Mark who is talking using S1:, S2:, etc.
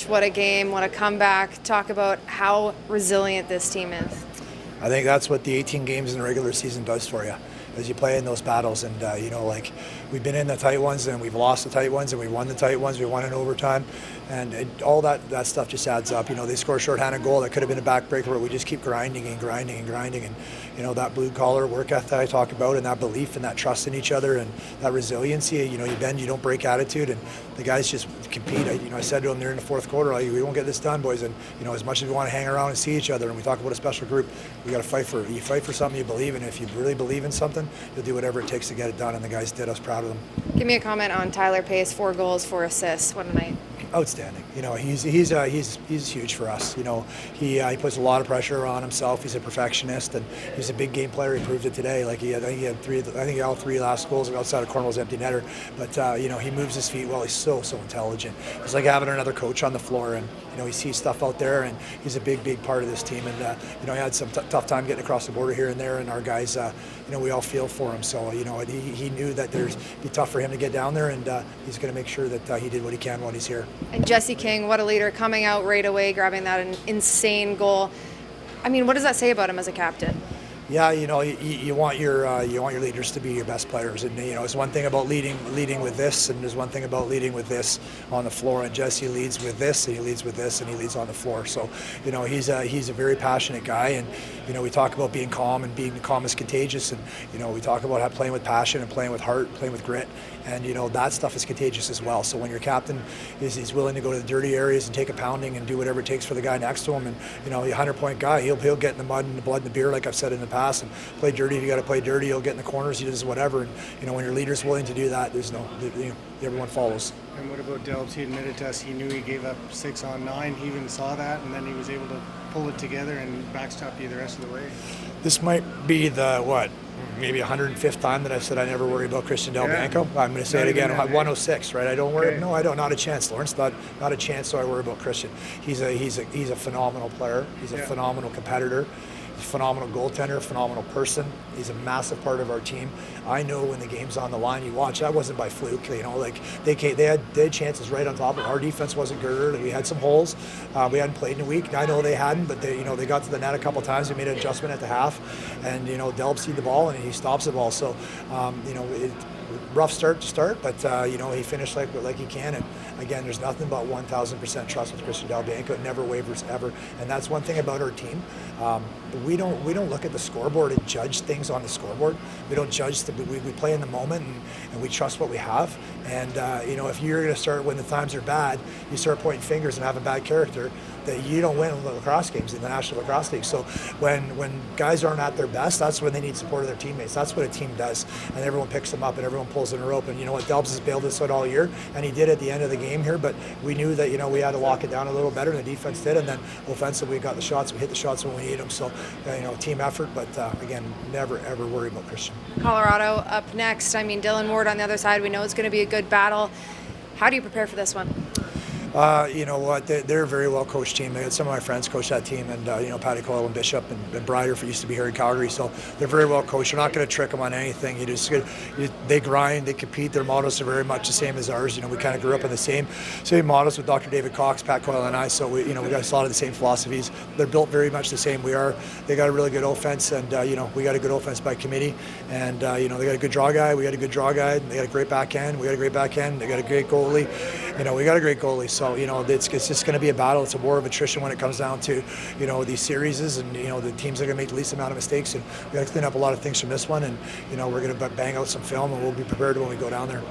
S1: What a game, what a comeback. Talk about how resilient this team is.
S2: I think that's what the 18 games in the regular season does for you, as you play in those battles. And, we've been in the tight ones and we've lost the tight ones and we won the tight ones. We won in overtime. And all that stuff just adds up. They score a shorthanded goal that could have been a backbreaker, but we just keep grinding and grinding and grinding. And, that blue-collar work ethic I talk about, and that belief and that trust in each other and that resiliency. You bend, you don't break attitude. And the guys just compete. I said to them there in the fourth quarter, we won't get this done, boys. And, as much as we want to hang around and see each other and we talk about a special group, we got to fight for it. You fight for something you believe in. If you really believe in something, you'll do whatever it takes to get it done. And the guys did. I was proud of them.
S1: Give me a comment on Tyler Pace, 4 goals, 4 assists. What a night.
S2: Outstanding. He's huge for us. He puts a lot of pressure on himself. He's a perfectionist, and he's a big game player. He proved it today. I think all 3 last goals were outside of Cornwall's empty netter. But he moves his feet well. He's so intelligent. It's like having another coach on the floor, and he sees stuff out there, and he's a big part of this team. And he had some tough time getting across the border here and there, and our guys, we all feel for him. So he knew that it'd be tough for him to get down there, and he's going to make sure that he did what he can when he's here.
S1: And Jesse King, what a leader, coming out right away, grabbing that insane goal. What does that say about him as a captain?
S2: Yeah, you want your leaders to be your best players, and it's one thing about leading with this, and there's one thing about leading with this on the floor. And Jesse leads with this, and he leads with this, and he leads on the floor. So, he's a very passionate guy, and we talk about being calm, and being calm is contagious, and we talk about playing with passion and playing with heart, playing with grit, and that stuff is contagious as well. So when your captain is willing to go to the dirty areas and take a pounding and do whatever it takes for the guy next to him, and a 100-point guy, he'll get in the mud and the blood and the beer, like I've said in the past, and play dirty if you got to play dirty. He'll get in the corners, he does whatever, and when your leader's willing to do that, everyone follows.
S3: And what about Delbs? He admitted to us he knew he gave up 6 on 9. He even saw that, and then he was able to pull it together and backstop you the rest of the way.
S2: This might be maybe 105th time that I've said I never worry about Christian Delbanco. Yeah. I'm going to say it again. 106, right? I don't worry. Okay. No, I don't. Not a chance, Lawrence. Not a chance. So I worry about Christian. He's a phenomenal player. He's a phenomenal competitor. He's a phenomenal goaltender, phenomenal person. He's a massive part of our team. I know when the game's on the line, you watch, that wasn't by fluke. They had chances right on top of it. Our defense wasn't good. We had some holes. We hadn't played in a week. I know they hadn't, but they got to the net a couple times. We made an adjustment at the half, and Delbs see the ball and he stops the ball. So rough start to start, but he finished like he can. And again, there's nothing but 1,000% trust with Christian Delbanco. It never wavers ever, and that's one thing about our team. We don't look at the scoreboard and judge things on the scoreboard. We don't judge. We play in the moment, and we trust what we have. And if you're going to start when the times are bad, you start pointing fingers and have a bad character, that you don't win the lacrosse games in the National Lacrosse League. So when guys aren't at their best, that's when they need support of their teammates. That's what a team does, and everyone picks them up and everyone pulls in a rope. And Delbs has bailed us out all year, and he did at the end of the game here. But we knew that we had to lock it down a little better, and the defense did. And then offensively, we got the shots. We hit the shots when we need them. So team effort. But again, never ever worry about Christian.
S1: Colorado up next. Dylan Ward on the other side. We know it's going to be a good battle. How do you prepare for this one?
S2: You know what? They're a very well coached team. Some of my friends coach that team, and Patty Coyle and Bishop and Bryder used to be here in Calgary. So they're very well coached. You're not going to trick them on anything. They grind, they compete. Their models are very much the same as ours. We kind of grew up in the same models with Dr. David Cox, Pat Coyle, and I. So we got a lot of the same philosophies. They're built very much the same we are. They got a really good offense, and we got a good offense by committee. And they got a good draw guy. We got a good draw guy. They got a great backhand. We got a great backhand. They got a great goalie. We got a great goalie. So it's just going to be a battle. It's a war of attrition when it comes down to these series, and the teams are going to make the least amount of mistakes, and we got to clean up a lot of things from this one, and we're going to bang out some film, and we'll be prepared when we go down there.